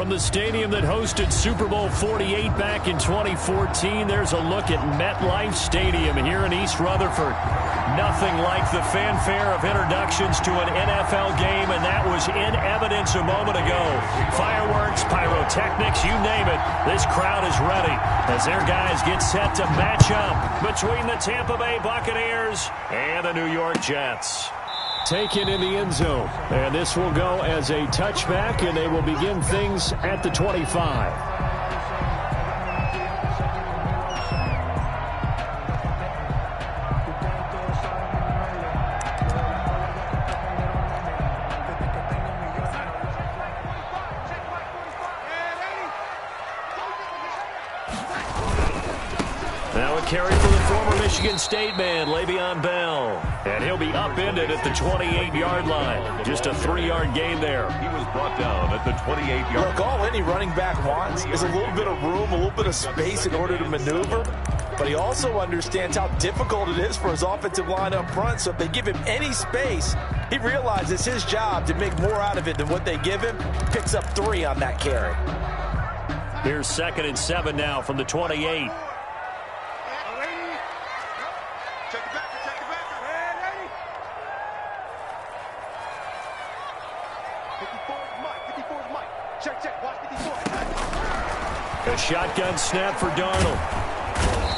From the stadium that hosted Super Bowl 48 back in 2014, there's a look at MetLife Stadium here in East Rutherford. Nothing like the fanfare of introductions to an NFL game, and that was in evidence a moment ago. Fireworks, pyrotechnics, you name it. This crowd is ready as their guys get set to match up between the Tampa Bay Buccaneers and the New York Jets. Taken in the end zone, and this will go as a touchback, and they will begin things at the 25. Now a carry for the former Michigan State man, Le'Veon Bell. And he'll be upended at the 28-yard line. Just a 3-yard gain there. He was brought down at the 28-yard line. Look, all any running back wants is a little bit of room, a little bit of space in order to maneuver. But he also understands how difficult it is for his offensive line up front. So if they give him any space, he realizes it's his job to make more out of it than what they give him. Picks up 3 on that carry. Here's 2nd and 7 now from the 28. A shotgun snap for Darnold.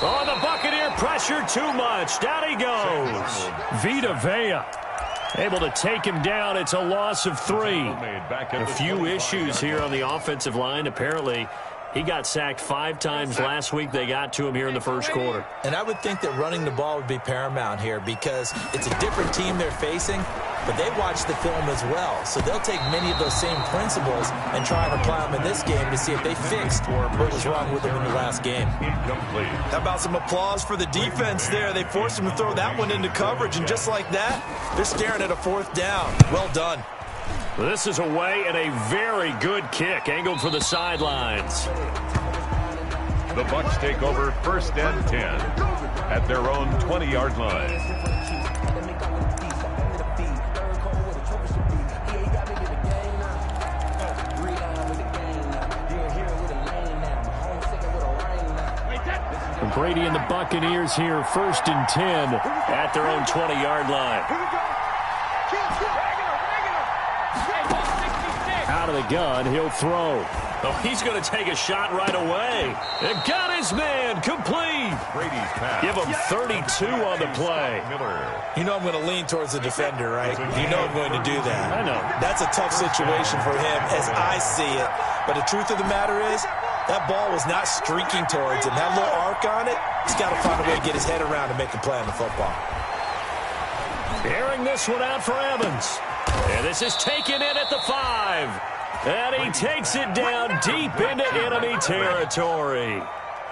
Oh, the Buccaneer pressure too much. Down he goes. Vita Vea able to take him down. It's a loss of 3. A few issues here on the offensive line. Apparently, he got sacked 5 times last week. They got to him here in the first quarter. And I would think that running the ball would be paramount here because it's a different team they're facing, but they watch the film as well. So they'll take many of those same principles and try and apply them in this game to see if they fixed what was wrong with them in the last game. How about some applause for the defense there? They forced them to throw that one into coverage, and just like that, they're staring at a 4th down. Well done. This is away and a very good kick angled for the sidelines. The Bucs take over 1st and 10 at their own 20-yard line. Brady and the Buccaneers here, 1st and 10 at their own 20-yard line. Out of the gun, he'll throw. Oh, he's going to take a shot right away. And got his man complete. Brady's pass. Give him 32 on the play. You know I'm going to lean towards the defender, right? You know I'm going to do that. I know. That's a tough situation for him as I see it. But the truth of the matter is, that ball was not streaking towards him. That little arc on it, he's got to find a way to get his head around and make a play on the football. Airing this one out for Evans. And this is taken in at the 5. And he takes it down deep into enemy territory.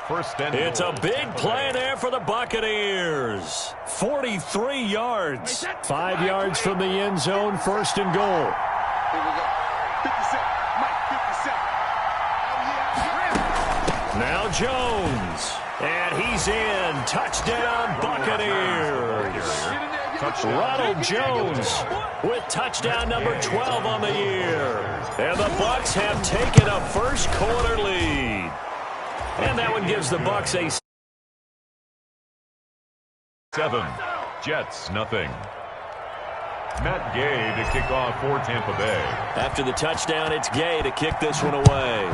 It's a big play there for the Buccaneers. 43 yards. 5 yards from the end zone, 1st and goal. Now Jones. And he's in. Touchdown, Buccaneers. Ronald Jones with touchdown number 12 on the year. And the Bucs have taken a first quarter lead. And that one gives the Bucs a 7. Jets, nothing. Matt Gay to kick off for Tampa Bay. After the touchdown, it's Gay to kick this one away.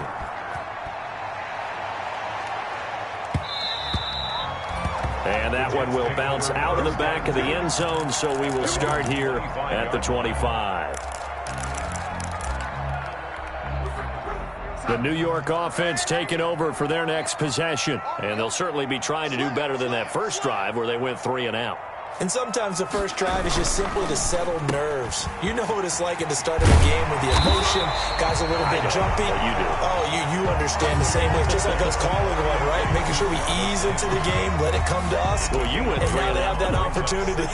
And that one will bounce out of the back of the end zone, so we will start here at the 25. The New York offense taking over for their next possession. And they'll certainly be trying to do better than that first drive where they went 3 and out. And sometimes the first drive is just simply to settle nerves. You know what it's like at the start of the game with the emotion. Guys a little bit jumpy. You do. Oh, you understand the same way. It's just like us calling one, right? Making sure we ease into the game, let it come to us. Well, you went 3 and and out. They have that opportunity.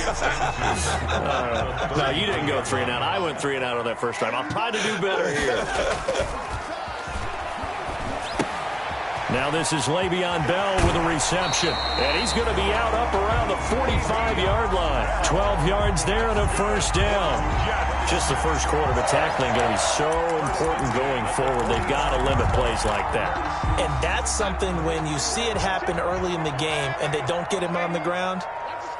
No, you didn't go 3 and out. I went 3 and out on that first drive. I'll try to do better here. Now this is Le'Veon Bell with a reception. And he's going to be out up around the 45-yard line. 12 yards there and a first down. Just the first quarter, but tackling going to be so important going forward. They've got to limit plays like that. And that's something when you see it happen early in the game and they don't get him on the ground,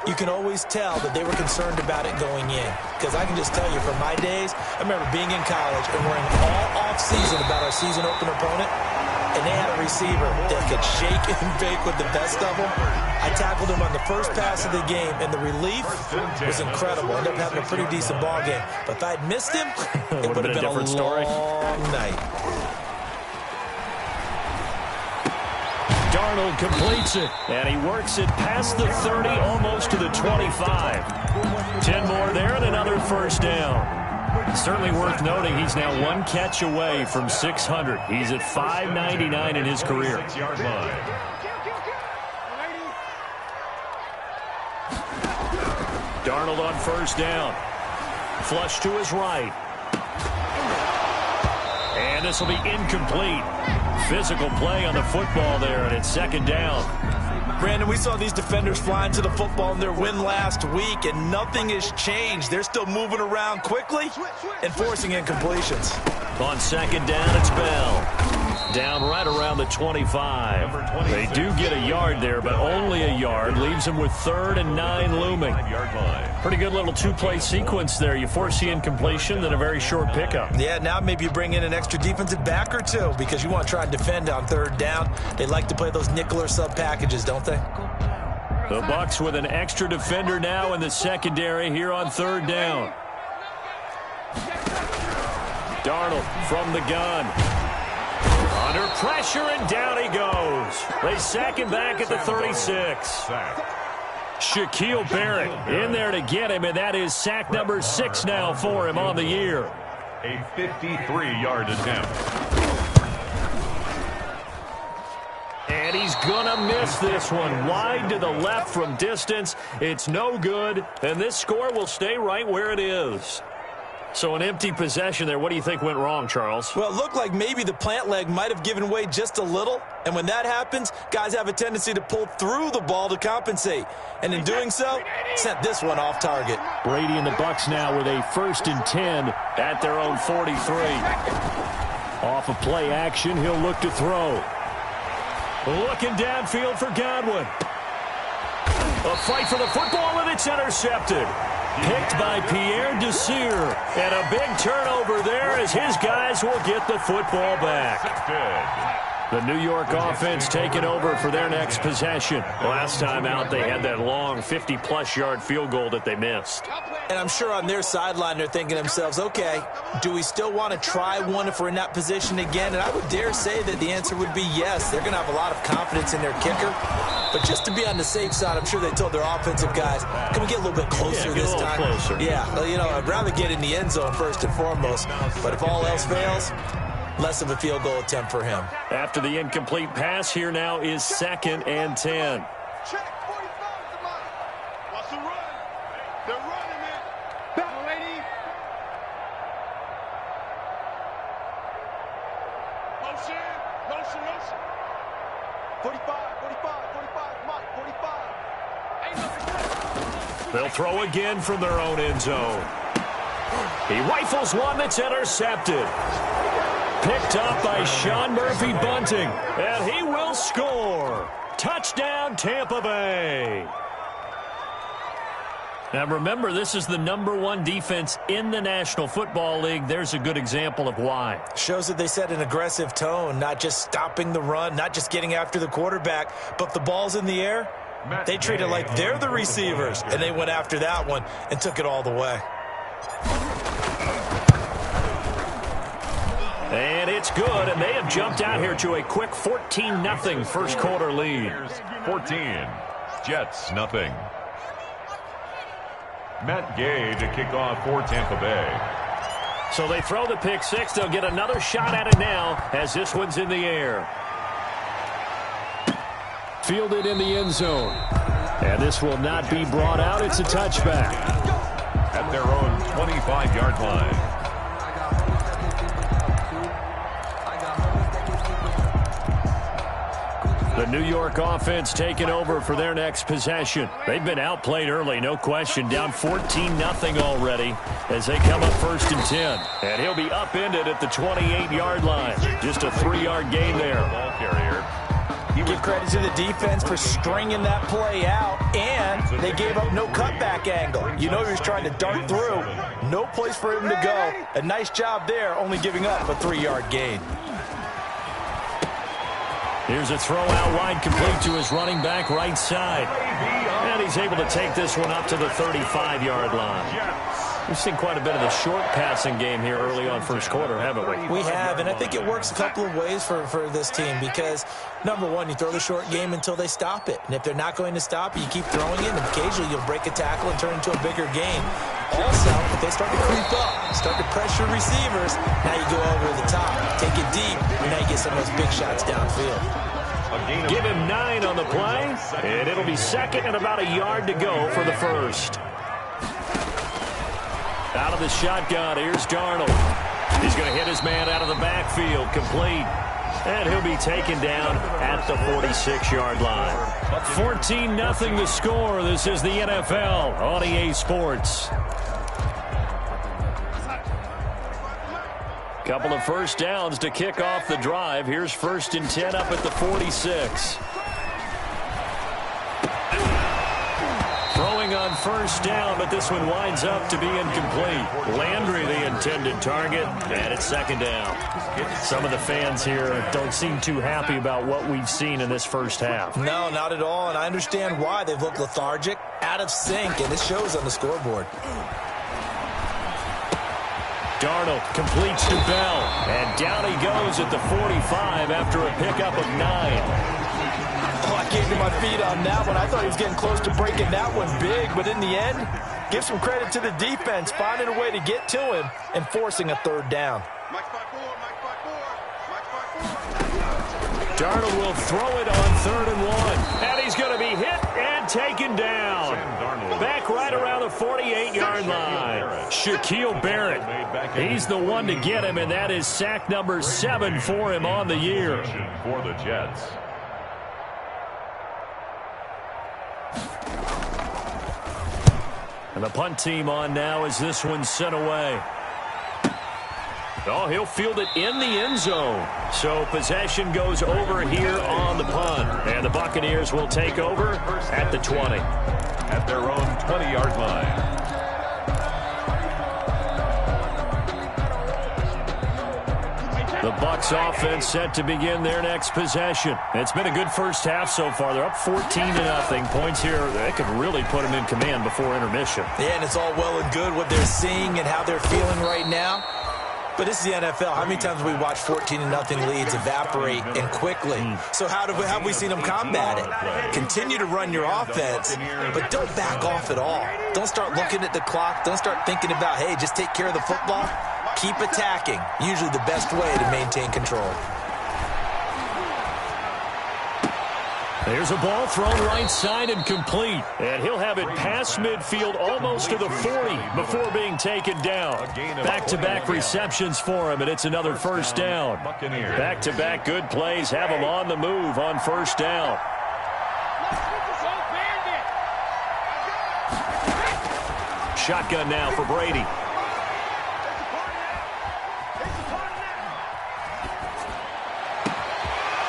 you can always tell that they were concerned about it going in. Because I can just tell you from my days, I remember being in college and worrying all off-season about our season opener opponent, and they had a receiver that could shake and bake with the best of them. I tackled him on the first pass of the game, and the relief was incredible. Ended up having a pretty decent ball game. But if I'd missed him, it would have been a different story. Long night. Darnold completes it, and he works it past the 30, almost to the 25. 10 more there and another first down. Certainly worth noting he's now one catch away from 600. He's at 599 in his career. 6-yard line. Darnold on first down. Flush to his right. And this will be incomplete. Physical play on the football there, and it's second down. Brandon, we saw these defenders flying to the football in their win last week, and nothing has changed. They're still moving around quickly and forcing incompletions. On second down, it's Bell. Down right around the 25. They do get a yard there, but only a yard. Leaves them with 3rd and 9 looming. Pretty good little two-play sequence there. You force the incompletion, then a very short pickup. Yeah, now maybe you bring in an extra defensive back or two because you want to try and defend on 3rd down. They like to play those nickel or sub packages, don't they? The Bucs with an extra defender now in the secondary here on 3rd down. Darnold from the gun. Under pressure, and down he goes. They sack him back at the 36. Shaquille Barrett in there to get him, and that is sack number 6 now for him on the year. A 53-yard attempt. And he's going to miss this one. Wide to the left from distance. It's no good, and this score will stay right where it is. So an empty possession there. What do you think went wrong, Charles? Well, it looked like maybe the plant leg might have given way just a little. And when that happens, guys have a tendency to pull through the ball to compensate. And in doing so, sent this one off target. Brady and the Bucs now with a 1st and 10 at their own 43. Off of play action, he'll look to throw. Looking downfield for Godwin. A fight for the football, and it's intercepted. Picked by Pierre Desir. And a big turnover there as his guys will get the football back. The New York offense taking over for their next possession. Last time out, they had that long 50-plus yard field goal that they missed. And I'm sure on their sideline they're thinking to themselves, okay, do we still want to try one if we're in that position again? And I would dare say that the answer would be yes. They're going to have a lot of confidence in their kicker. But just to be on the safe side, I'm sure they told their offensive guys, can we get a little bit closer this time? Closer. Yeah, well, you know, I'd rather get in the end zone first and foremost. But if all else fails, less of a field goal attempt for him. After the incomplete pass, here now is 2nd and 10. They'll throw again from their own end zone. He rifles one that's intercepted. Picked up by Sean Murphy Bunting, and he will score. Touchdown, Tampa Bay. Now remember, this is the #1 defense in the National Football League. There's a good example of why. Shows that they set an aggressive tone, not just stopping the run, not just getting after the quarterback, but if the ball's in the air, they treat it like they're the receivers, and they went after that one and took it all the way. And it's good, and they have jumped out here to a quick 14-0 first quarter lead. 14, Jets nothing. Matt Gay to kick off for Tampa Bay. So they throw the pick six. They'll get another shot at it now as this one's in the air. Fielded in the end zone. And this will not be brought out. It's a touchback. At their own 25-yard line. The New York offense taking over for their next possession. They've been outplayed early, no question. Down 14-0 already as they come up 1st and 10. And he'll be upended at the 28-yard line. Just a 3-yard gain there. Ball carrier. Give credit to the defense for stringing that play out, and they gave up no cutback angle. You know he was trying to dart through. No place for him to go. A nice job there, only giving up a 3-yard gain. Here's a throw out wide, complete to his running back right side. And he's able to take this one up to the 35-yard line. We've seen quite a bit of the short passing game here early on first quarter, haven't we? We have, and I think it works a couple of ways for this team because, number one, you throw the short game until they stop it. And if they're not going to stop it, you keep throwing it, and occasionally you'll break a tackle and turn it into a bigger gain. Also, if they start to creep up, start to pressure receivers, now you go over the top, take it deep, and now you get some of those big shots downfield. Give him 9 on the play, and it'll be second and about a yard to go for the first. Out of the shotgun, here's Darnold. He's going to hit his man out of the backfield, complete. And he'll be taken down at the 46-yard line. 14-0 the score. This is the NFL on EA Sports. Couple of first downs to kick off the drive. Here's 1st and 10 up at the 46. Throwing on first down, but this one winds up to be incomplete. Landry, the intended target, and it's 2nd down. Some of the fans here don't seem too happy about what we've seen in this first half. No, not at all, and I understand why. They've looked lethargic, out of sync, and it shows on the scoreboard. Darnold completes to Bell, and down he goes at the 45 after a pickup of 9. Oh, I came to my feet on that one. I thought he was getting close to breaking that one big, but in the end, give some credit to the defense, finding a way to get to him and forcing a 3rd down. Darnold will throw it on 3rd and 1, and he's going to be hit and taken down. Back right around the 48-yard line. Shaquille Barrett, he's the one to get him, and that is sack number 7 for him on the year. For the Jets. And the punt team on now as this one's sent away. Oh, he'll field it in the end zone. So possession goes over here on the punt. And the Buccaneers will take over at the 20. At their own 20-yard line. The Bucs offense set to begin their next possession. It's been a good first half so far. They're up 14-0. Points here, they could really put them in command before intermission. Yeah, and it's all well and good what they're seeing and how they're feeling right now. But this is the NFL. How many times have we watched 14-0 leads evaporate and quickly? So how have we seen them combat it? Continue to run your offense, but don't back off at all. Don't start looking at the clock. Don't start thinking about, hey, just take care of the football. Keep attacking. Usually the best way to maintain control. There's a ball thrown right side and complete. And he'll have it past midfield almost to the 40 before being taken down. Back-to-back receptions for him, and it's another first down. Back-to-back good plays have him on the move on first down. Shotgun now for Brady.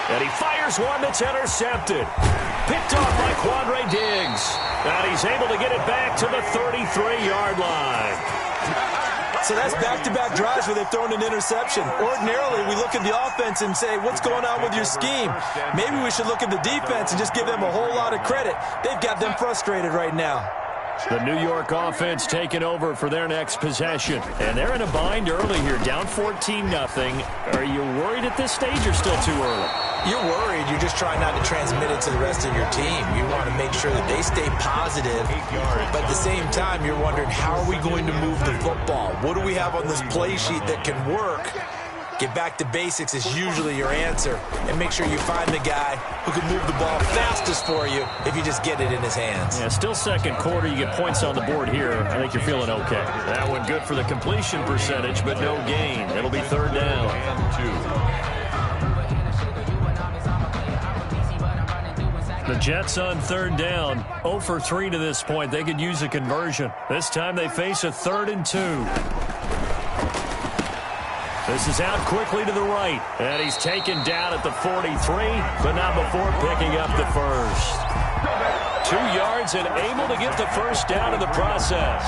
And he fires one that's intercepted. Picked off by Quandre Diggs. And he's able to get it back to the 33-yard line. So that's back-to-back drives where they've thrown an interception. Ordinarily, we look at the offense and say, what's going on with your scheme? Maybe we should look at the defense and just give them a whole lot of credit. They've got them frustrated right now. The New York offense taking over for their next possession. And they're in a bind early here, down 14-0. Are you worried at this stage or still too early? You're worried. You're just trying not to transmit it to the rest of your team. You want to make sure that they stay positive. But at the same time, you're wondering, how are we going to move the football? What do we have on this play sheet that can work? Get back to basics is usually your answer. And make sure you find the guy who can move the ball fastest for you if you just get it in his hands. Yeah, still second quarter. You get points on the board here. I think you're feeling okay. That one good for the completion percentage, but no gain. It'll be third down. The Jets on third down, 0 for 3 to this point. They could use a conversion. This time they face a 3rd and 2. This is out quickly to the right, and he's taken down at the 43, but not before picking up the first. 2 yards and able to get the first down in the process.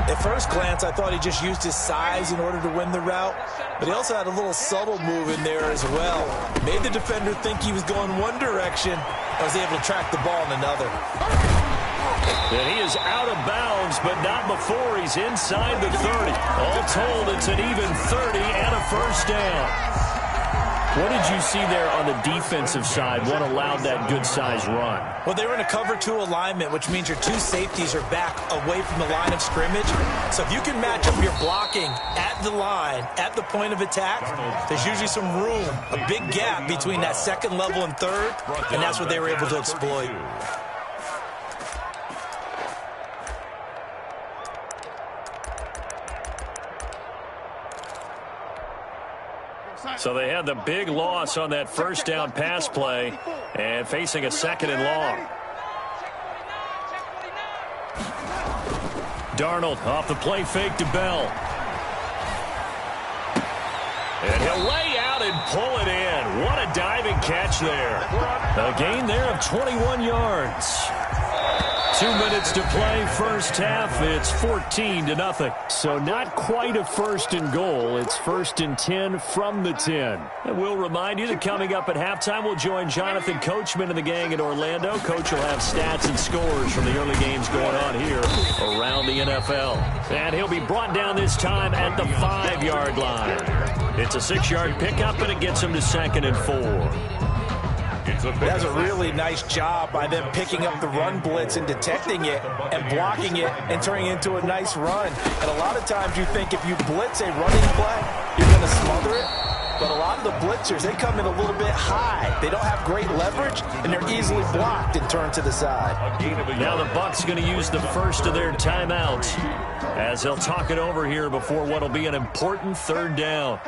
At first glance, I thought he just used his size in order to win the route, but he also had a little subtle move in there as well. Made the defender think he was going one direction and was able to track the ball in another. And he is out of bounds, but not before he's inside the 30. All told, it's an even 30 and a first down. What did you see there on the defensive side? What allowed that good-sized run? Well, they were in a cover 2 alignment, which means your 2 safeties are back away from the line of scrimmage. So if you can match up your blocking at the line, at the point of attack, there's usually some room, a big gap between that second level and third, and that's what they were able to exploit. So they had the big loss on that first down pass play and facing a 2nd and long. Darnold off the play fake to Bell. And he'll lay out and pull it in. What a diving catch there. A gain there of 21 yards. 2 minutes to play, first half. It's 14-0. So not quite a 1st and goal. It's 1st and 10 from the 10. And we'll remind you that coming up at halftime, we'll join Jonathan Coachman and the gang in Orlando. Coach will have stats and scores from the early games going on here around the NFL. And he'll be brought down this time at the 5-yard line. It's a 6-yard pickup, and it gets him to 2nd and 4. That's a really nice job by them picking up the run blitz and detecting it and blocking it and turning it into a nice run. And a lot of times you think if you blitz a running play, you're going to smother it. But a lot of the blitzers, they come in a little bit high. They don't have great leverage, and they're easily blocked and turned to the side. Now the Bucs going to use the first of their timeouts as they'll talk it over here before what will be an important 3rd down.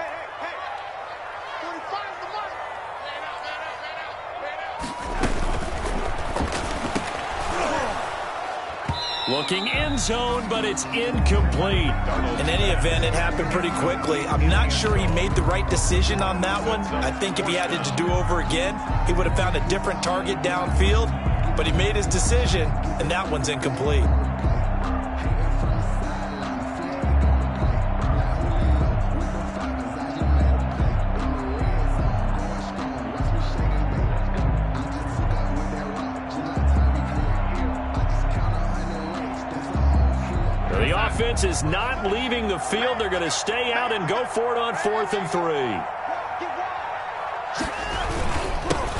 Looking end zone, but it's incomplete. In any event, it happened pretty quickly. I'm not sure he made the right decision on that one. I think if he had it to do over again, he would have found a different target downfield. But he made his decision, and that one's incomplete. The offense is not leaving the field. They're going to stay out and go for it on 4th and 3.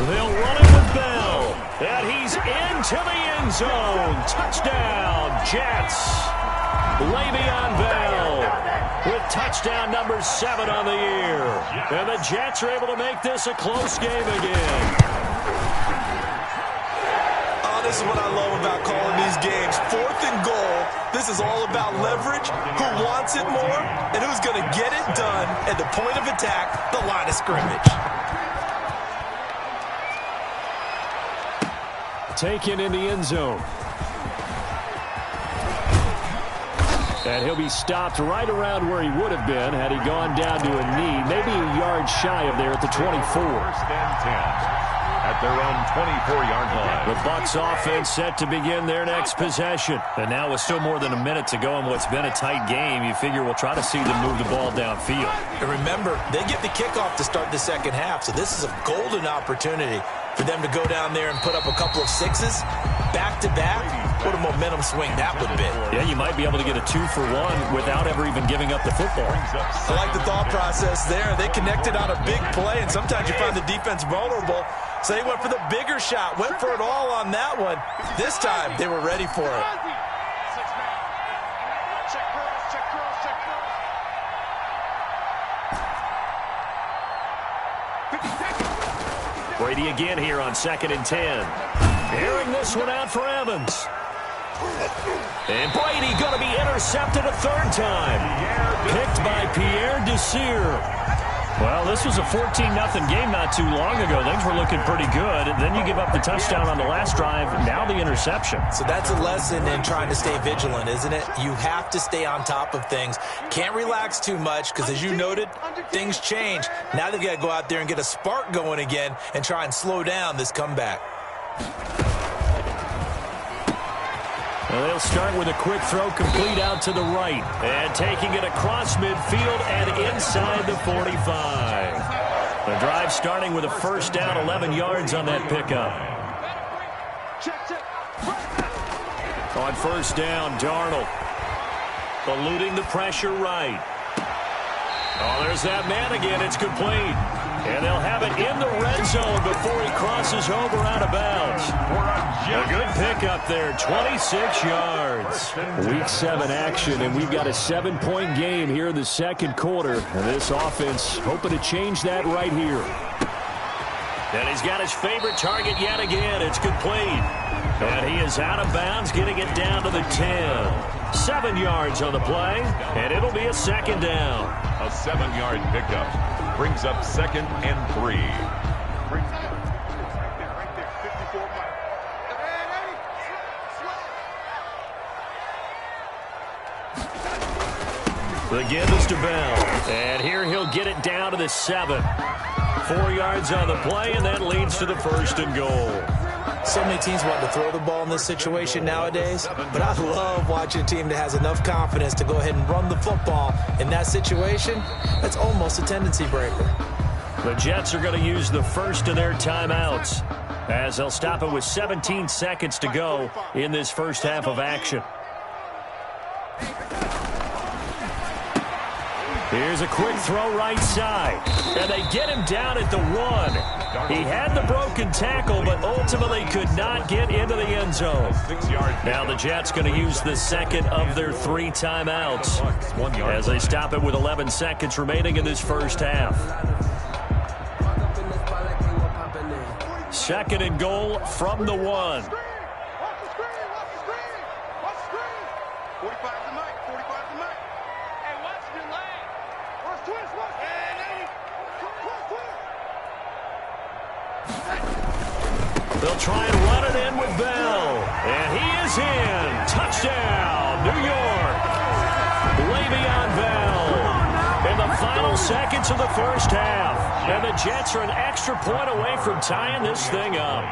They'll run it with Bell. And he's into the end zone. Touchdown, Jets. Le'Veon Bell with touchdown number 7 on the year. And the Jets are able to make this a close game again. This is what I love about calling these games. 4th and goal. This is all about leverage, who wants it more, and who's going to get it done at the point of attack, the line of scrimmage. Taken in the end zone. And he'll be stopped right around where he would have been had he gone down to a knee, maybe a yard shy of there at the 24. 1st and 10. At their own 24-yard line. The Bucs offense set to begin their next possession. And now with still more than a minute to go in what's been a tight game, you figure we'll try to see them move the ball downfield. And remember, they get the kickoff to start the second half, so this is a golden opportunity for them to go down there and put up a couple of 6s back-to-back. What a momentum swing that would be. Yeah, you might be able to get a 2-for-1 without ever even giving up the football. I like the thought process there. They connected on a big play, and sometimes you find the defense vulnerable. So they went for the bigger shot, went for it all on that one. This time, they were ready for it. Brady again here on 2nd and 10. Airing this one out for Evans. And Brady going to be intercepted a 3rd time. Picked by Pierre Desir. Well, this was a 14-0 game not too long ago. Things were looking pretty good. And then you give up the touchdown on the last drive. Now the interception. So that's a lesson in trying to stay vigilant, isn't it? You have to stay on top of things. Can't relax too much because, as you noted, things change. Now they've got to go out there and get a spark going again and try and slow down this comeback. Well, they'll start with a quick throw complete out to the right. And taking it across midfield and inside the 45. The drive starting with a first down, 11 yards on that pickup. On first down, Darnold. Eluding the pressure right. Oh, there's that man again. It's complete. And they'll have it in the red zone before he crosses over out of bounds. A good pickup there, 26 yards. Week 7 action, and we've got a 7-point game here in the second quarter. And this offense hoping to change that right here. And he's got his favorite target yet again. It's complete. And he is out of bounds, getting it down to the 10. 7 yards on the play, and it'll be a second down. A 7-yard pickup brings up 2nd and 3. The give is to Bell, and here he'll get it down to the 7. 4 yards on the play, and that leads to the 1st and goal. So many teams want to throw the ball in this situation nowadays, but I love watching a team that has enough confidence to go ahead and run the football. In that situation, that's almost a tendency breaker. The Jets are going to use the first of their timeouts as they'll stop it with 17 seconds to go in this first half of action. Here's a quick throw right side, and they get him down at the 1. He had the broken tackle, but ultimately could not get into the end zone. Now the Jets going to use the second of their 3 timeouts as they stop it with 11 seconds remaining in this first half. 2nd and goal from the 1. They'll try and run it in with Bell. And he is in. Touchdown, New York. Le'Veon Bell. In the final seconds of the first half. And the Jets are an extra point away from tying this thing up.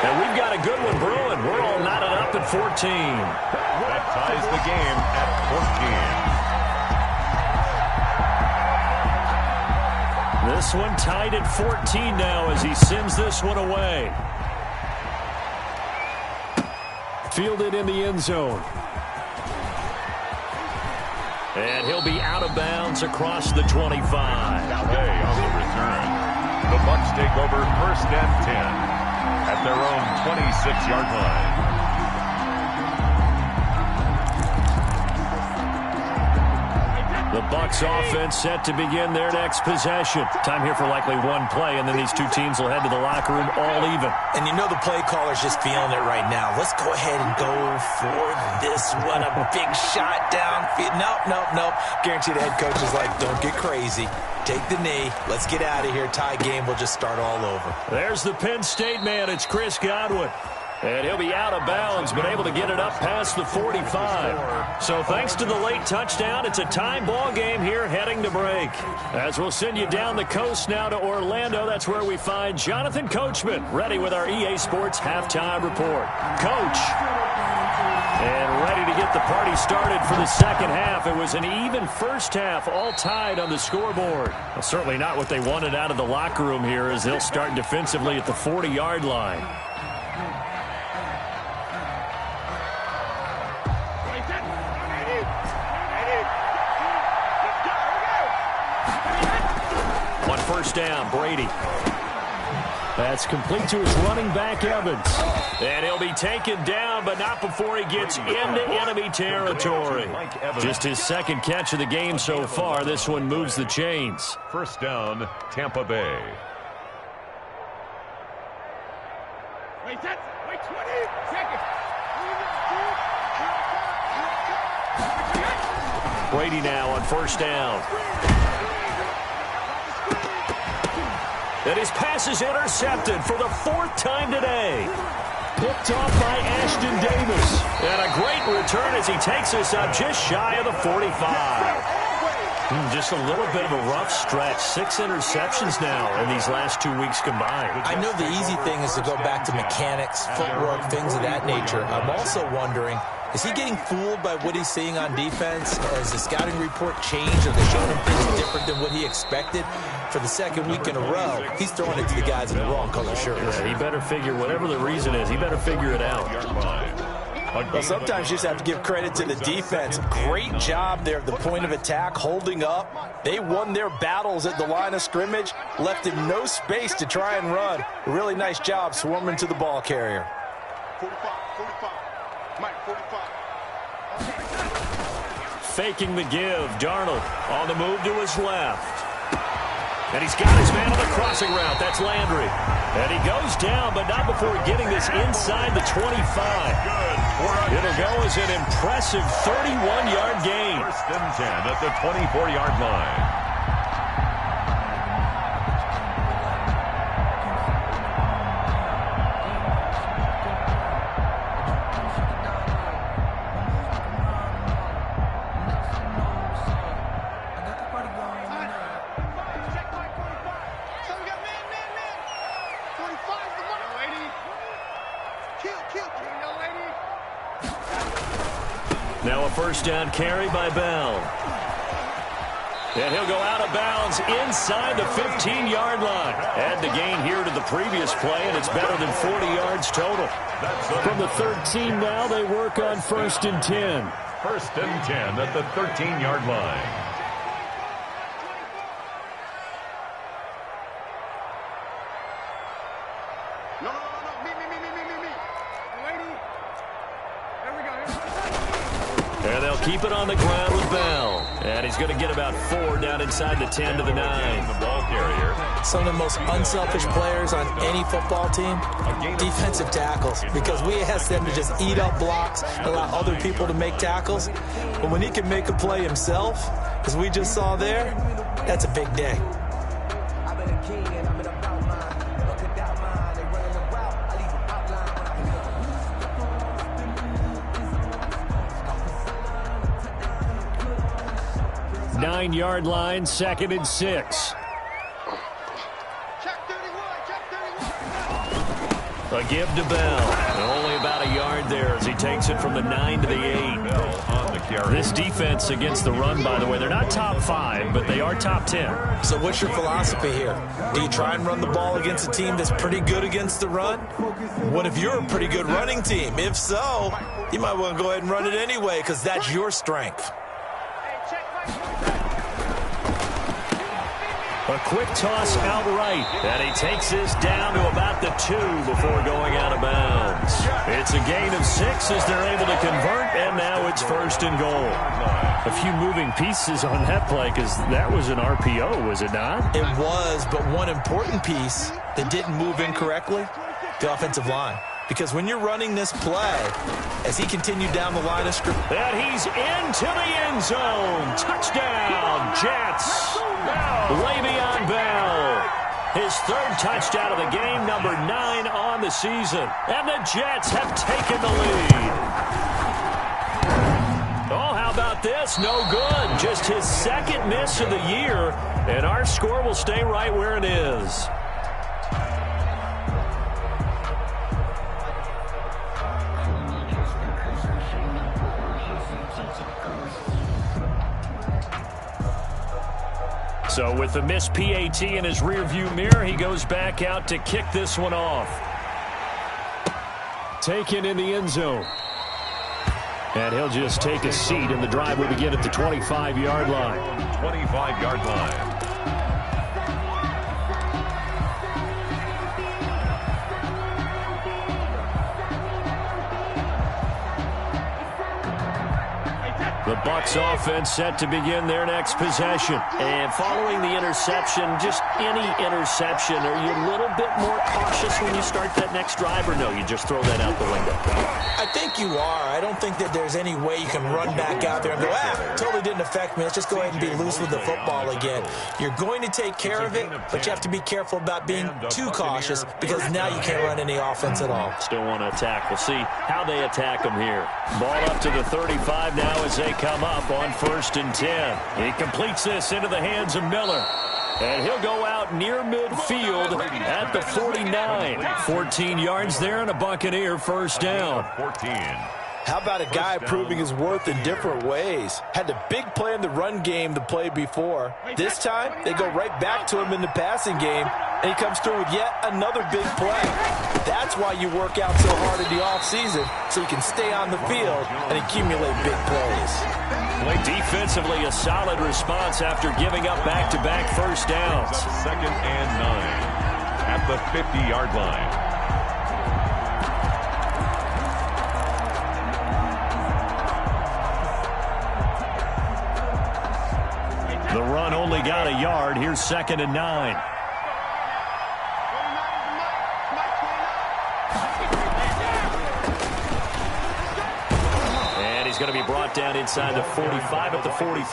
And we've got a good one brewing. We're all knotted up at 14. That ties the game at 14. This one tied at 14 now as he sends this one away. Fielded in the end zone. And he'll be out of bounds across the 25. Day on the return. The Bucs take over 1st and 10 at their own 26-yard line. The Bucs offense set to begin their next possession. Time here for likely one play, and then these two teams will head to the locker room all even. And you know the play caller's just feeling it right now. Let's go ahead and go for this one. A big shot downfield. Nope. Guarantee the head coach is like, don't get crazy. Take the knee. Let's get out of here. Tie game. We'll just start all over. There's the Penn State man. It's Chris Godwin. And he'll be out of bounds, but able to get it up past the 45. So thanks to the late touchdown, it's a tie ball game here heading to break. As we'll send you down the coast now to Orlando, that's where we find Jonathan Coachman, ready with our EA Sports halftime report. Coach. And ready to get the party started for the second half. It was an even first half, all tied on the scoreboard. Well, certainly not what they wanted out of the locker room here as they'll start defensively at the 40-yard line. On first down, Brady. That's complete to his running back, Evans. And he'll be taken down, but not before he gets into enemy territory. Just his second catch of the game so far. This one moves the chains. First down, Tampa Bay. Wait 20 seconds. Brady now on first down. And his pass is intercepted for the 4th time today. Picked off by Ashton Davis. And a great return as he takes us up just shy of the 45. Just a little bit of a rough stretch. 6 interceptions now in these last 2 weeks combined. I know the easy thing is to go back to mechanics, footwork, things of that nature. I'm also wondering, is he getting fooled by what he's seeing on defense? Has the scouting report changed? Are they showing him things different than what he expected? For the 2nd week in a row, he's throwing it to the guys in the wrong color shirts. Yeah, he better figure, whatever the reason is, he better figure it out. Well, sometimes you just have to give credit to the defense. Great job there at the point of attack, holding up. They won their battles at the line of scrimmage, left him no space to try and run. A really nice job swarming to the ball carrier. 45. Mike, 45. Faking the give. Darnold on the move to his left. And he's got his man on the crossing route. That's Landry. And he goes down, but not before getting this inside the 25. It'll go as an impressive 31-yard gain. 1st and 10 at the 24-yard line. Now a first down carry by Bell. And he'll go out of bounds inside the 15-yard line. Add the gain here to the previous play, and it's better than 40 yards total. From the 13 now, they work on 1st and 10. 1st and 10 at the 13-yard line. No. Me. Lady. There we go. And they'll keep it on the ground with Bell. And he's going to get about 4 down inside the 10 to the 9. The ball carrier. Some of the most unselfish players on any football team, defensive tackles, because we ask them to just eat up blocks, allow other people to make tackles. But when he can make a play himself, as we just saw there, that's a big day. 9-yard line, 2nd and 6. A give to Bell. And only about a yard there as he takes it from the 9 to the 8. Bell on the carry. This defense against the run, by the way, they're not top 5, but they are top 10. So what's your philosophy here? Do you try and run the ball against a team that's pretty good against the run? What if you're a pretty good running team? If so, you might want to go ahead and run it anyway because that's your strength. A quick toss outright, and he takes this down to about the 2 before going out of bounds. It's a gain of 6 as they're able to convert, and now it's 1st and goal. A few moving pieces on that play because that was an RPO, was it not? It was, but one important piece that didn't move incorrectly, the offensive line. Because when you're running this play, as he continued down the line of scrimmage, and he's into the end zone. Touchdown, Jets. Le'Veon Bell. His 3rd touchdown of the game, number 9 on the season. And the Jets have taken the lead. Oh, how about this? No good. Just his 2nd miss of the year. And our score will stay right where it is. So with the missed PAT in his rearview mirror, he goes back out to kick this one off. Taken in the end zone. And he'll just take a seat, and the drive will begin at the 25-yard line. 25-yard line. The Bucs offense set to begin their next possession. And following the interception, just any interception, are you a little bit more cautious when you start that next drive, or no, you just throw that out the window? I think you are. I don't think that there's any way you can run back out there and go, totally didn't affect me. Let's just go ahead and be loose with the football again. You're going to take care of it, but you have to be careful about being too cautious because now you can't run any offense at all. Still want to attack. We'll see how they attack them here. Ball up to the 35 now as they come up on 1st and 10. He completes this into the hands of Miller. And he'll go out near midfield at the 49. 14 yards there and a Buccaneer first down. 14. How about a guy proving his worth in different ways? Had a big play in the run game the play before. This time, they go right back to him in the passing game, and he comes through with yet another big play. That's why you work out so hard in the offseason, so you can stay on the field and accumulate big plays. Defensively, a solid response after giving up back-to-back first downs. 2nd and 9 at the 50-yard line. The run only got a yard. Here's 2nd and 9. And he's going to be brought down inside the 45 at the 43.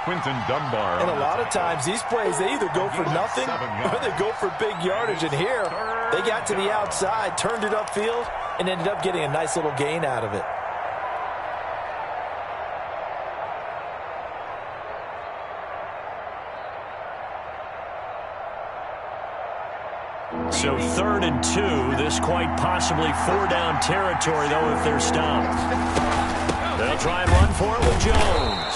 Quinton Dunbar. And a lot of times, these plays, they either go for nothing or they go for big yardage. And here, they got to the outside, turned it upfield, and ended up getting a nice little gain out of it. So 3rd and 2. This quite possibly 4-down territory, though, if they're stopped. They'll try and run for it with Jones.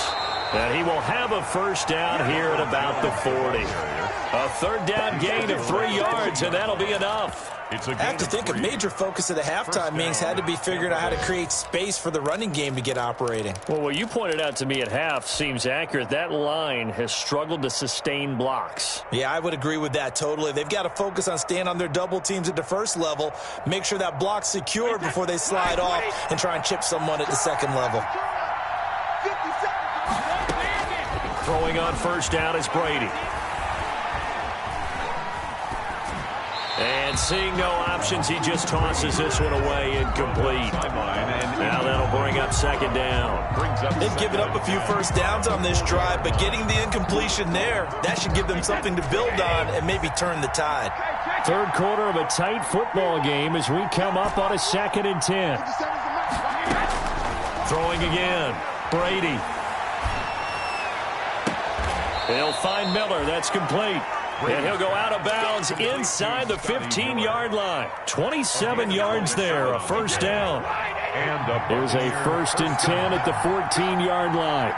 And he will have a first down here at about the 40. A 3rd down gain of 3 yards, and that'll be enough. I have to think a major focus of the halftime meetings had to be figuring out how to create space for the running game to get operating. Well, what you pointed out to me at half seems accurate. That line has struggled to sustain blocks. Yeah, I would agree with that totally. They've got to focus on staying on their double teams at the first level, make sure that block's secured before they slide off and try and chip someone at the second level. Throwing on first down is Brady. And seeing no options, he just tosses this one away, incomplete. Now that'll bring up 2nd down. They've given up a few first downs on this drive, but getting the incompletion there, that should give them something to build on and maybe turn the tide. 3rd quarter of a tight football game as we come up on a 2nd and 10. Throwing again, Brady. He'll find Miller. That's complete. And he'll go out of bounds inside the 15-yard line. 27 yards there, a first down. There's a 1st and 10 at the 14-yard line.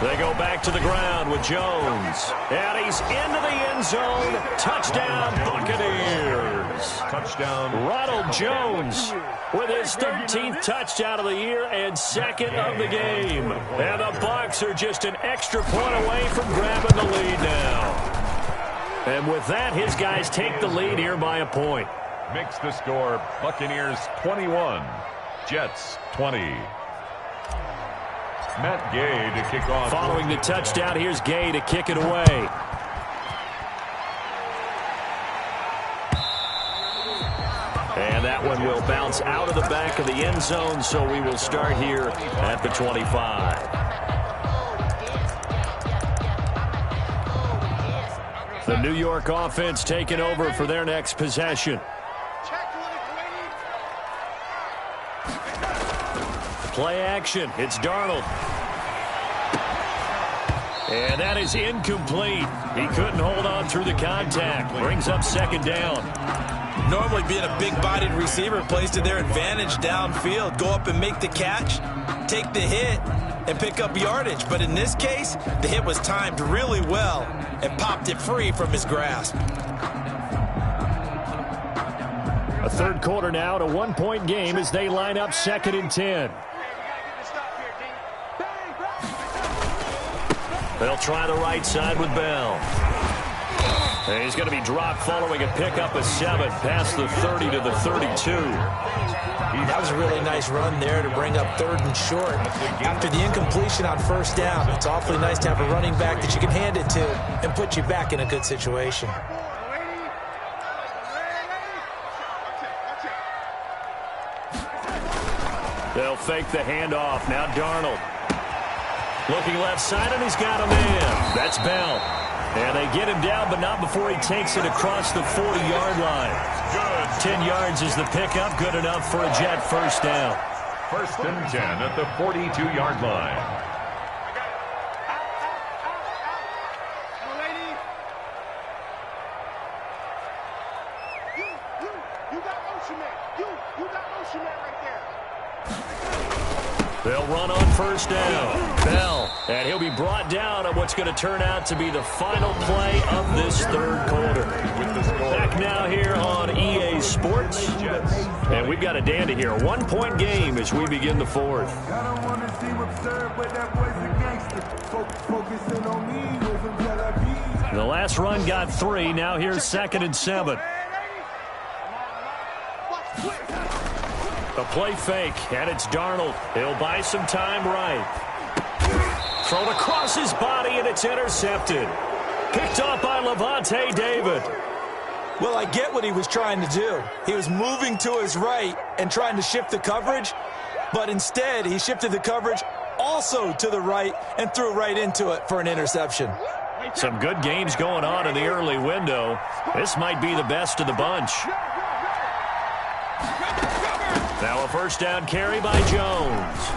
They go back to the ground with Jones. And he's into the end zone. Touchdown, Buccaneers. Touchdown. Ronald Jones with his 13th touchdown of the year and 2nd of the game. And the Bucs are just an extra point away from grabbing the lead now. And with that, his guys take the lead here by a point. Makes the score Buccaneers 21, Jets 20. Matt Gay to kick off. Following the touchdown, here's Gay to kick it away. And that one will bounce out of the back of the end zone, so we will start here at the 25. The New York offense taking over for their next possession. Play action. It's Darnold. And that is incomplete. He couldn't hold on through the contact. Brings up 2nd down. Normally being a big-bodied receiver plays to their advantage downfield. Go up and make the catch, take the hit, and pick up yardage. But in this case, the hit was timed really well and popped it free from his grasp. A 3rd quarter now, a 1-point game as they line up 2nd and 10. They'll try the right side with Bell. And he's going to be dropped following a pickup of 7 past the 30 to the 32. That was a really nice run there to bring up 3rd and short. After the incompletion on 1st down, it's awfully nice to have a running back that you can hand it to and put you back in a good situation. They'll fake the handoff. Now Darnold. Looking left side, and he's got a man. That's Bell. And they get him down, but not before he takes it across the 40-yard line. 10 yards is the pickup. Good enough for a Jet first down. 1st and 10 at the 42-yard line. You got motion man. You got motion man right there. They'll run on 1st down. Bell. And he'll be brought down on what's going to turn out to be the final play of this 3rd quarter. Back now here on EA Sports. And we've got a dandy here. A 1-point game as we begin the 4th. The last run got 3. Now here's 2nd and 7. A play fake, and it's Darnold. He'll buy some time right. Thrown across his body, and it's intercepted. Picked off by Levante David. Well, I get what he was trying to do. He was moving to his right and trying to shift the coverage, but instead he shifted the coverage also to the right and threw right into it for an interception. Some good games going on in the early window. This might be the best of the bunch. Now a 1st down carry by Jones.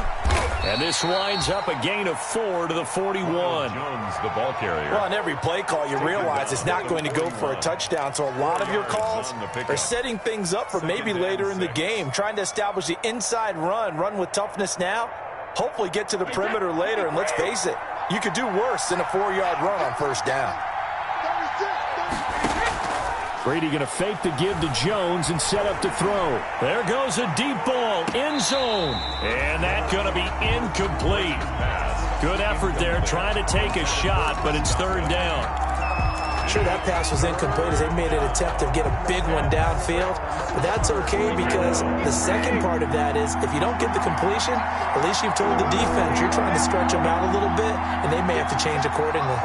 And this winds up a gain of 4 to the 41. Jones, the ball carrier. Well, on every play call, you realize it's not going to go for a touchdown, so a lot of your calls are setting things up for maybe later in the game, trying to establish the inside run with toughness now, hopefully get to the perimeter later, and let's face it, you could do worse than a 4-yard run on 1st down. Brady going to fake the give to Jones and set up to throw. There goes a deep ball, end zone. And that's going to be incomplete. Good effort there, trying to take a shot, but it's 3rd down. Sure, that pass was incomplete as they made an attempt to get a big one downfield. But that's okay because the second part of that is if you don't get the completion, at least you've told the defense you're trying to stretch them out a little bit, and they may have to change accordingly.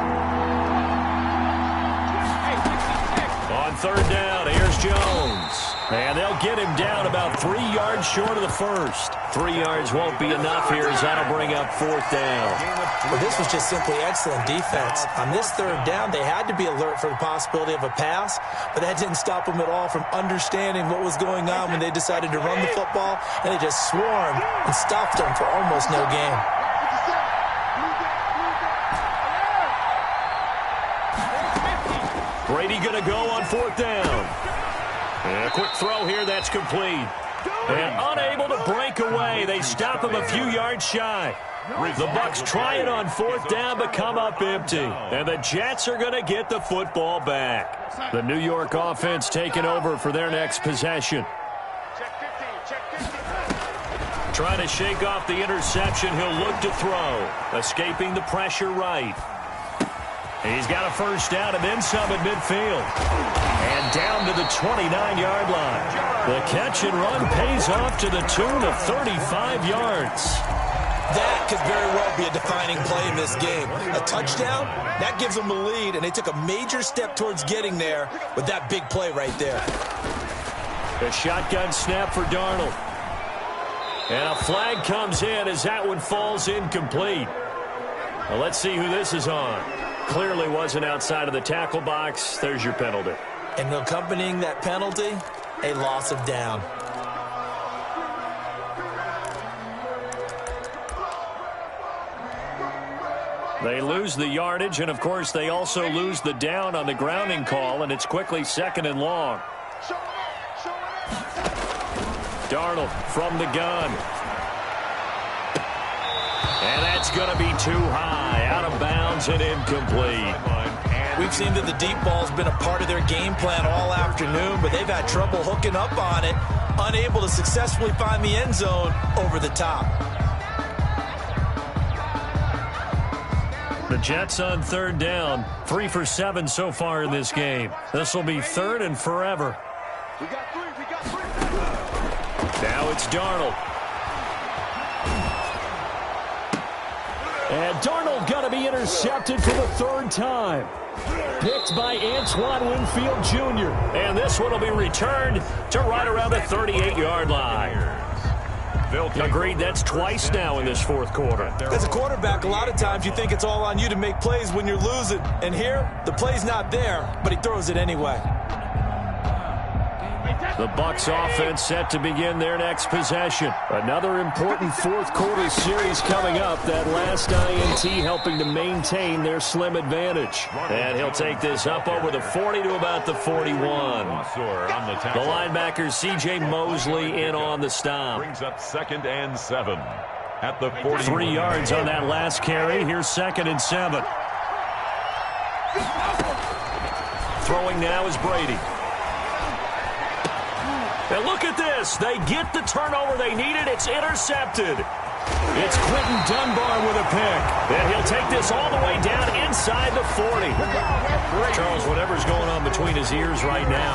On 3rd down, here's Jones. And they'll get him down about 3 yards short of the 1st. 3 yards won't be enough here as that'll bring up 4th down. Well, this was just simply excellent defense. On this 3rd down, they had to be alert for the possibility of a pass, but that didn't stop them at all from understanding what was going on when they decided to run the football, and they just swarmed and stopped them for almost no gain. Brady going to go on 4th down. And a quick throw here, that's complete. And unable to break away. They stop him a few yards shy. The Bucs try it on 4th down, but come up empty. And the Jets are going to get the football back. The New York offense taking over for their next possession. Trying to shake off the interception, he'll look to throw. Escaping the pressure right. He's got a 1st down and then some at midfield. And down to the 29-yard line. The catch and run pays off to the tune of 35 yards. That could very well be a defining play in this game. A touchdown, that gives them the lead, and they took a major step towards getting there with that big play right there. The shotgun snap for Darnold. And a flag comes in as that one falls incomplete. Well, let's see who this is on. Clearly wasn't outside of the tackle box. There's your penalty. And accompanying that penalty, a loss of down. They lose the yardage, and, of course, they also lose the down on the grounding call, and it's quickly 2nd and long. Darnold from the gun. And that's going to be too high, out of bounds and incomplete. We've seen that the deep ball's been a part of their game plan all afternoon, but they've had trouble hooking up on it, unable to successfully find the end zone over the top. The Jets on third down. 3 for 7 so far in this game. This will be third and forever. We got three. Now it's Darnold. And Darnold going to be intercepted for the third time. Picked by Antoine Winfield Jr. And this one will be returned to right around the 38-yard line. Agreed, that's twice now in this fourth quarter. As a quarterback, a lot of times you think it's all on you to make plays when you're losing. And here, the play's not there, but he throws it anyway. The Bucs offense set to begin their next possession. Another important fourth quarter series coming up. That last INT helping to maintain their slim advantage. And he'll take this up over the 40 to about the 41. The linebacker C.J. Mosley in on the stop. Brings up 2nd and 7 at the 40. 3 yards on that last carry. Here's 2nd and 7. Throwing now is Brady. And look at this. They get the turnover they needed. It's intercepted. It's Quentin Dunbar with a pick. And he'll take this all the way down inside the 40. Charles, whatever's going on between his ears right now,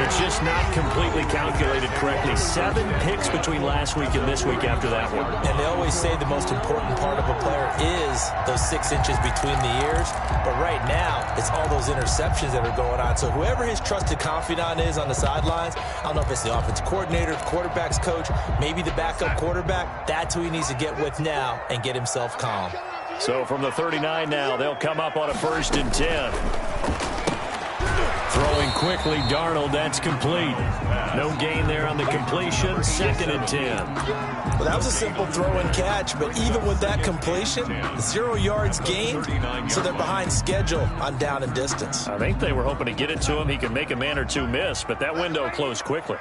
it's just not completely calculated correctly. 7 picks between last week and this week after that one. And they always say the most important part of a player is those 6 inches between the ears. But right now, it's all those interceptions that are going on. So whoever his trusted confidant is on the sidelines, I don't know if it's the offensive coordinator, the quarterback's coach, maybe the backup quarterback, that's who he needs to get with now and get himself calm. So from the 39 now, they'll come up on a 1st and 10. Throwing quickly, Darnold, that's complete. No gain there on the completion, 2nd and 10. Well, that was a simple throw and catch, but even with that completion, 0 yards gained, so they're behind schedule on down and distance. I think they were hoping to get it to him. He could make a man or two miss, but that window closed quickly.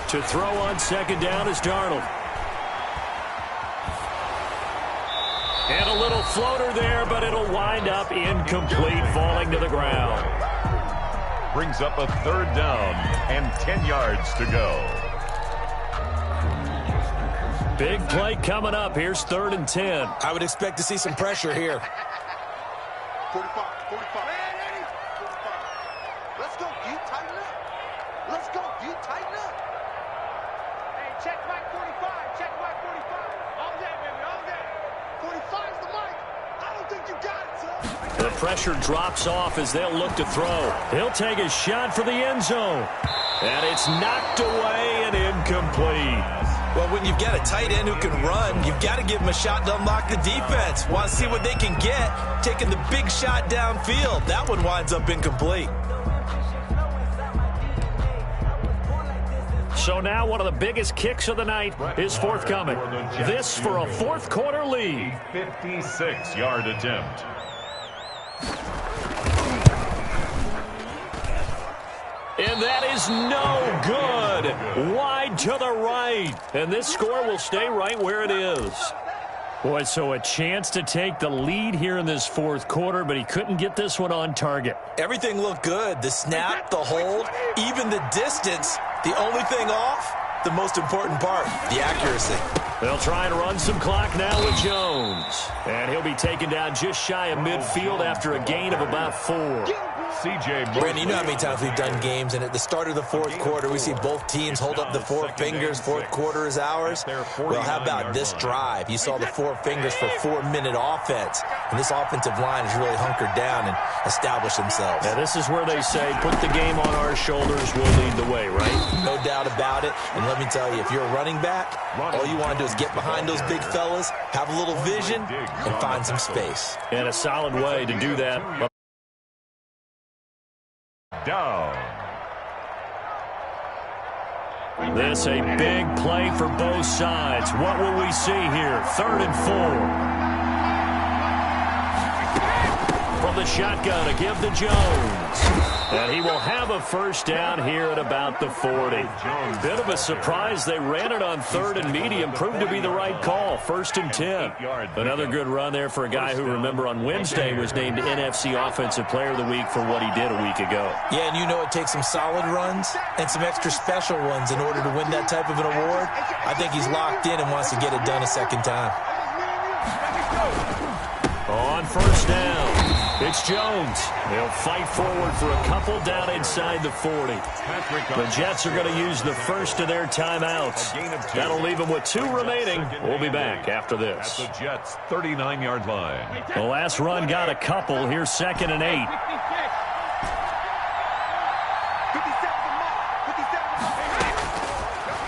To throw on 2nd down is Darnold. And a little floater there, but it'll wind up incomplete, falling to the ground. Brings up a 3rd down and 10 yards to go. Big play coming up. Here's 3rd and 10. I would expect to see some pressure here. 45. Man, Eddie. 45. Let's go, D. Tighten up. Let's go, D. Tighten up. Hey, check mic 45. Check mic 45. All day, baby. All day. 45's the mic. I don't think you got it, son. The pressure drops off as they'll look to throw. He'll take a shot for the end zone. And it's knocked away and incomplete. Well, when you've got a tight end who can run, you've got to give him a shot to unlock the defense. Want to see what they can get, taking the big shot downfield. That one winds up incomplete. So now one of the biggest kicks of the night is forthcoming. This for a fourth quarter lead. 56-yard attempt. And that is no good. Wide to the right. And this score will stay right where it is. Boy, so a chance to take the lead here in this fourth quarter, but he couldn't get this one on target. Everything looked good. The snap, the hold, even the distance. The only thing off, the most important part, the accuracy. They'll try and run some clock now with Jones. And he'll be taken down just shy of midfield after a gain of about 4. C.J. Brandon, you know how many times we've done games, and at the start of the fourth quarter, we see both teams hold up the 4 fingers. Fourth quarter is ours. Well, how about this drive? You saw the 4 fingers for 4-minute offense, and this offensive line has really hunkered down and established themselves. Now, this is where they say, put the game on our shoulders, we'll lead the way, right? No doubt about it, and let me tell you, if you're a running back, all you want to do is get behind those big fellas, have a little vision, and find some space. And a solid way to do that. Down. This a big play for both sides. What will we see here? 3rd and 4. From the the shotgun to give to Jones. And he will have a first down here at about the 40. Bit of a surprise. They ran it on 3rd and medium. Proved to be the right call. 1st and 10. Another good run there for a guy who, remember, on Wednesday was named NFC Offensive Player of the Week for what he did a week ago. Yeah, and you know it takes some solid runs and some extra special ones in order to win that type of an award. I think he's locked in and wants to get it done a second time. On first down, it's Jones. They'll fight forward for a couple down inside the 40. The Jets are going to use the first of their timeouts. That'll leave them with 2 remaining. We'll be back after this. At the Jets' 39-yard line. The last run got a couple. Here's 2nd and 8.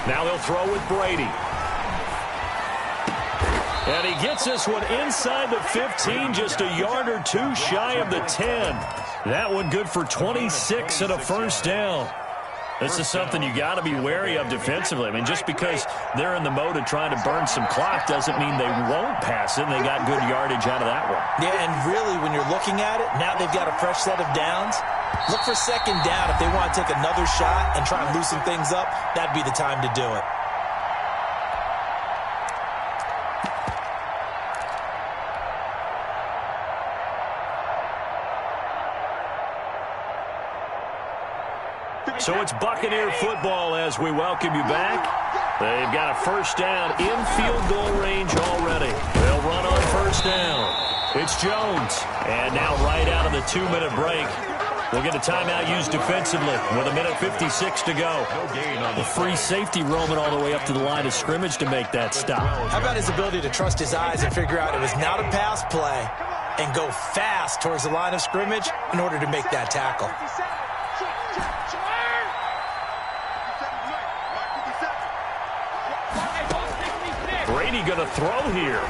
Now they'll throw with Brady. And he gets this one inside the 15, just a yard or 2 shy of the 10. That one good for 26 and a first down. This is something you got to be wary of defensively. I mean, just because they're in the mode of trying to burn some clock doesn't mean they won't pass it. And they got good yardage out of that one. Yeah, and really, when you're looking at it, now they've got a fresh set of downs. Look for 2nd down. If they want to take another shot and try and loosen things up, that'd be the time to do it. So it's Buccaneer football as we welcome you back. They've got a first down in field goal range already. They'll run on first down. It's Jones. And now right out of the 2-minute break, we'll get a timeout used defensively with 1:56 to go. The free safety roaming all the way up to the line of scrimmage to make that stop. How about his ability to trust his eyes and figure out it was not a pass play and go fast towards the line of scrimmage in order to make that tackle. Brady going to throw here.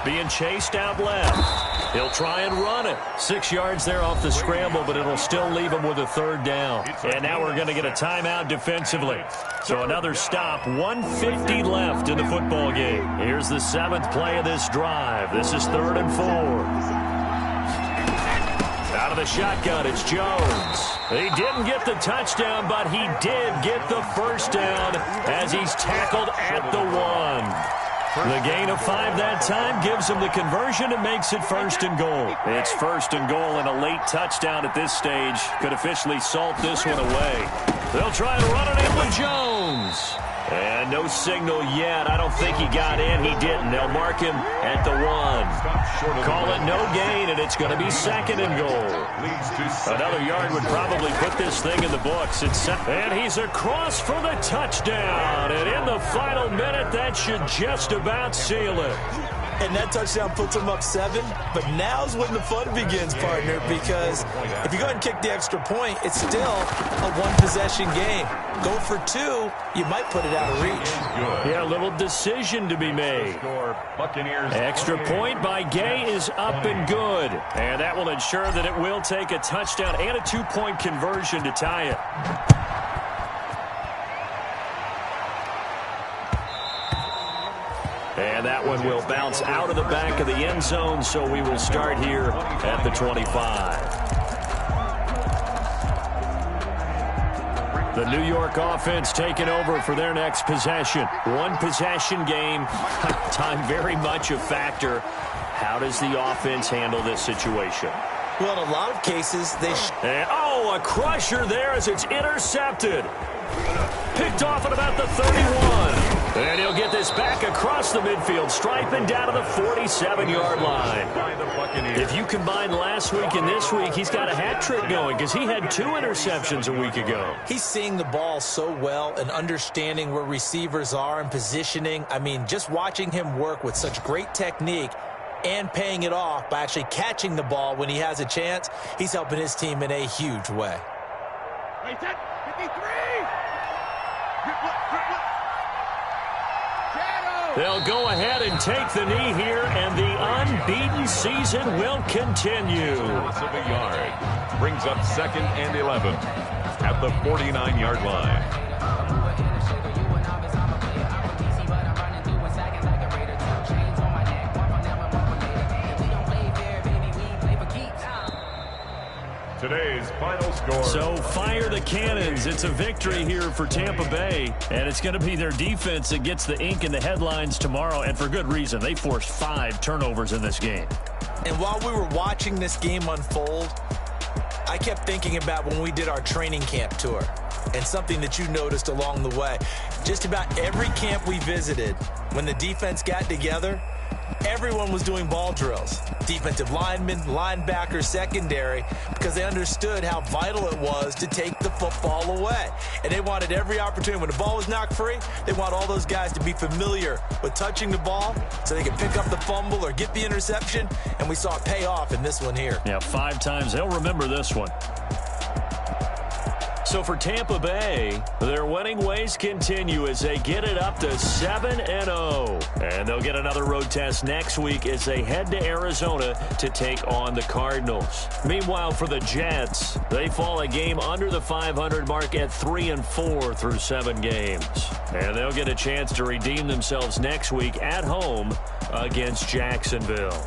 Being chased out left. He'll try and run it. 6 yards there off the scramble, but it'll still leave him with a 3rd down. And now we're going to get a timeout defensively. So another stop. 1:50 left in the football game. Here's the 7th play of this drive. This is 3rd and 4. Out of the shotgun, it's Jones. He didn't get the touchdown, but he did get the first down as he's tackled at the 1. The gain of 5 that time gives him the conversion and makes it 1st and goal. It's 1st and goal, and a late touchdown at this stage could officially salt this one away. They'll try and run it in with Jones. And no signal yet. I don't think he got in. He didn't. They'll mark him at the 1. Call it no gain, and it's going to be 2nd and goal. Another yard would probably put this thing in the books. And he's across for the touchdown. And in the final minute, that should just about seal it. And that touchdown puts them up 7. But now's when the fun begins, partner, because if you go ahead and kick the extra point, it's still a 1-possession game. Go for 2, you might put it out of reach. Yeah, a little decision to be made. Extra point by Gay is up and good. And that will ensure that it will take a touchdown and a 2-point conversion to tie it. And that one will bounce out of the back of the end zone, so we will start here at the 25. The New York offense taking over for their next possession. 1-possession game. Time very much a factor. How does the offense handle this situation? Well, in a lot of cases, a crusher there as it's intercepted. Picked off at about the 31. And he'll get this back across the midfield stripe and down to the 47-yard line. If you combine last week and this week, he's got a hat trick going because he had 2 interceptions a week ago. He's seeing the ball so well and understanding where receivers are and positioning. I mean, just watching him work with such great technique and paying it off by actually catching the ball when he has a chance, he's helping his team in a huge way. They'll go ahead and take the knee here, and the unbeaten season will continue. Of a yard. Brings up 2nd and 11 at the 49-yard line. today's final score. So fire the cannons. It's a victory here for Tampa Bay, and it's going to be their defense that gets the ink in the headlines tomorrow, and for good reason. They forced 5 turnovers in this game. And while we were watching this game unfold, I kept thinking about when we did our training camp tour and something that you noticed along the way. Just about every camp we visited, when the defense got together, everyone was doing ball drills. Defensive linemen, linebackers, secondary, because they understood how vital it was to take the football away. And they wanted every opportunity. When the ball was knocked free, they want all those guys to be familiar with touching the ball so they can pick up the fumble or get the interception. And we saw it pay off in this one here. Yeah, 5 times. They'll remember this one. So for Tampa Bay, their winning ways continue as they get it up to 7-0. And they'll get another road test next week as they head to Arizona to take on the Cardinals. Meanwhile, for the Jets, they fall a game under the 500 mark at 3-4 through 7 games. And they'll get a chance to redeem themselves next week at home against Jacksonville.